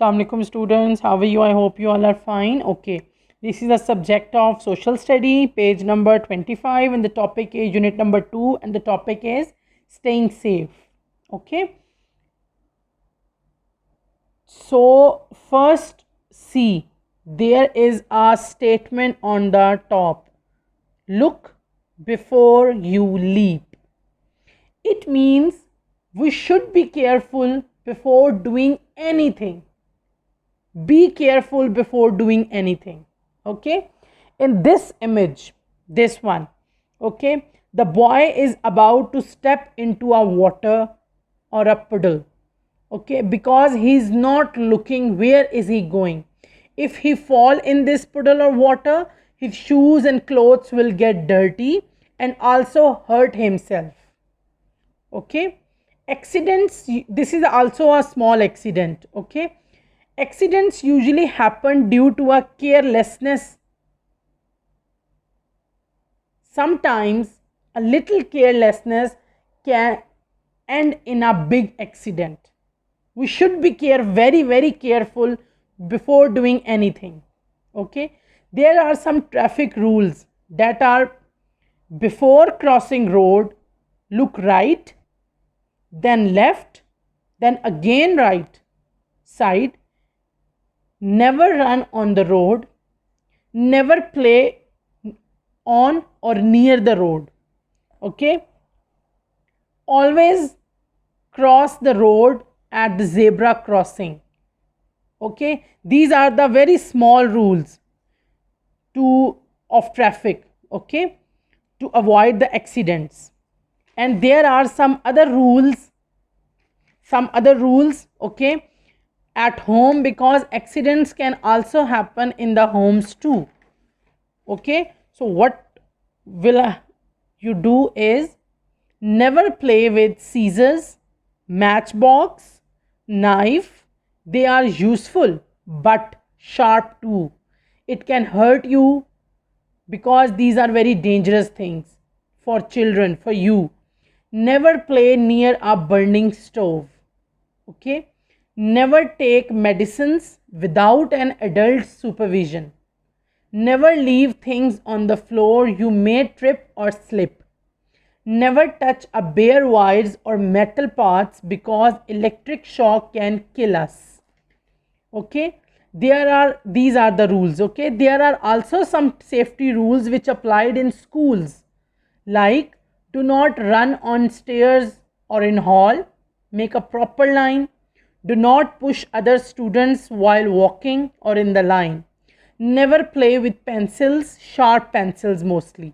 Assalamu alaikum students, how are you? I hope you all are fine. Okay, this is the subject of social study, page number 25, and the topic is unit number 2, and the topic is staying safe. Okay, so first see, there is a statement on the top. Look before you leap. It means we should be careful before doing anything. Be careful before doing anything. Okay, in this image, this one, okay, the boy is about to step into a water or a puddle. Okay, because he's not looking where is he going. If he fall in this puddle or water, his shoes and clothes will get dirty and also hurt himself. Okay, accidents, this is also a small accident. Okay, accidents usually happen due to a carelessness. Sometimes a little carelessness can end in a big accident. We should be very careful before doing anything. Okay, there are some traffic rules that are: before crossing road, look right, then left, then again right side, never run on the road, never play on or near the road. Okay, always cross the road at the zebra crossing. Okay, these are the very small rules to of traffic. Okay, to avoid the accidents. And there are some other rules, okay, at home, because accidents can also happen in the homes too. Okay, so what will you do is never play with scissors, matchbox, knife. They are useful but sharp too. It can hurt you because these are very dangerous things for children, for you. Never play near a burning stove. Okay, never take medicines without an adult supervision. Never leave things on the floor, you may trip or slip. Never touch a bare wires or metal parts because electric shock can kill us. Okay, these are the rules. Okay, there are also some safety rules which applied in schools, like do not run on stairs or in hall, make a proper line, do not push other students while walking or in the line, never play with pencils, sharp pencils mostly.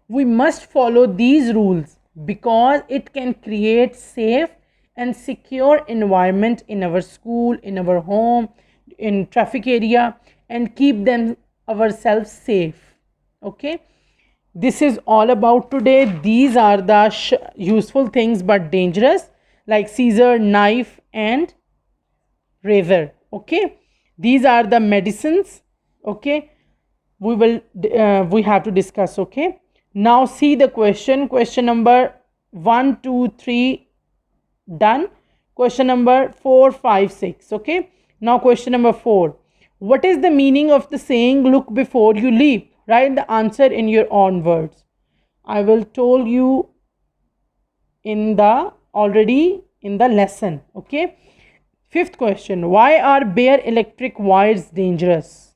We must follow these rules because it can create safe and secure environment in our school, in our home, in traffic area, and keep them ourselves safe. Okay, this is all about today. These are the useful things but dangerous, like scissor, knife, and razor. Okay, these are the medicines. Okay, we have to discuss. Okay, now see the question number 1 2 3 done. Question number 4 5 6. Okay, now question number 4. What is the meaning of the saying look before you leap? Write the answer in your own words. I will tell you already in the lesson. Okay, fifth question: why are bare electric wires dangerous?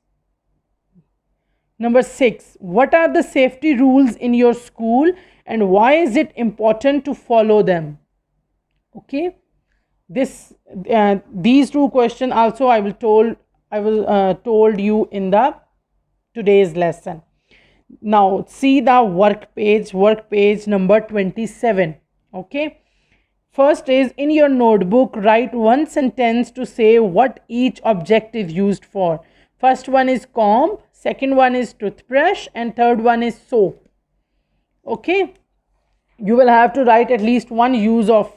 Number 6, what are the safety rules in your school and why is it important to follow them? Okay, these two questions also I will told you in the today's lesson. Now see the work page number 27. Okay, first is, in your notebook write one sentence to say what each object is used for. First one is comb, second one is toothbrush, and third one is soap. Okay, you will have to write at least one use of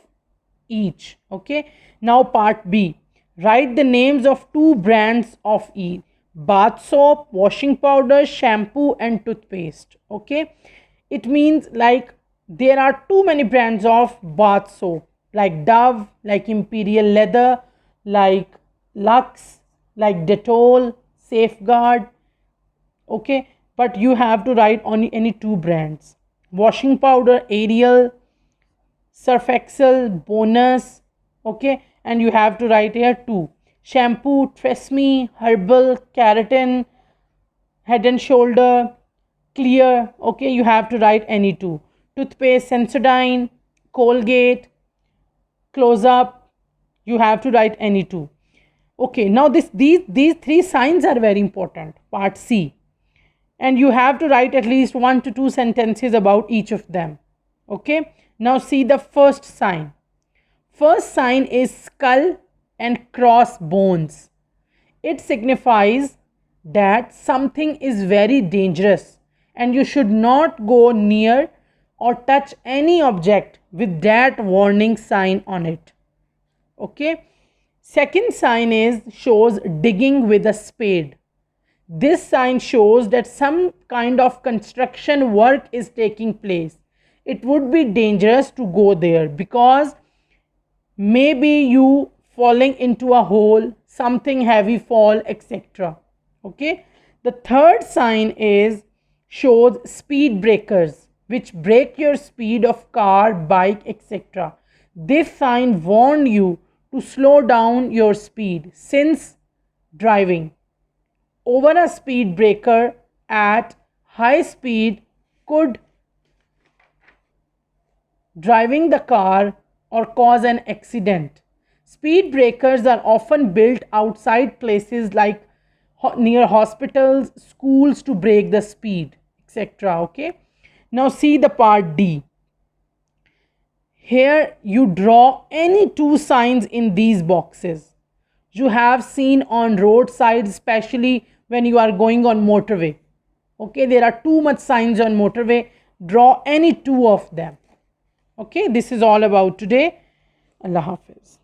each. Okay, now part B, write the names of two brands of each: bath soap, washing powder, shampoo, and toothpaste. Okay, it means like there are too many brands of bath soap, like Dove, like Imperial Leather, like Lux, like Dettol, Safeguard, okay, but you have to write only any two brands. Washing powder, Ariel, Surf Excel, Bonus, okay, and you have to write here two. Shampoo, Tresemme, Herbal, Keratin, Head and Shoulder, Clear, okay, you have to write any two. Toothpaste, Sensodyne, Colgate, Close Up, you have to write any two. Okay, now these three signs are very important. Part C, and you have to write at least 1 to 2 sentences about each of them. Okay, now see the first sign. First sign is skull and cross bones. It signifies that something is very dangerous and you should not go near or touch any object with that warning sign on it. Okay, second sign is shows digging with a spade. This sign shows that some kind of construction work is taking place. It would be dangerous to go there because maybe you falling into a hole, something heavy fall, etc. Okay, the third sign is shows speed breakers which break your speed of car, bike, etc. This sign warn you to slow down your speed since driving over a speed breaker at high speed could driving the car or cause an accident. Speed breakers are often built outside places like near hospitals, schools to break the speed, etc. Okay. Now see the part D. Here you draw any two signs in these boxes. You have seen on roadsides, especially when you are going on motorway. Okay, there are too much signs on motorway. Draw any two of them. Okay, this is all about today. Allah Hafiz.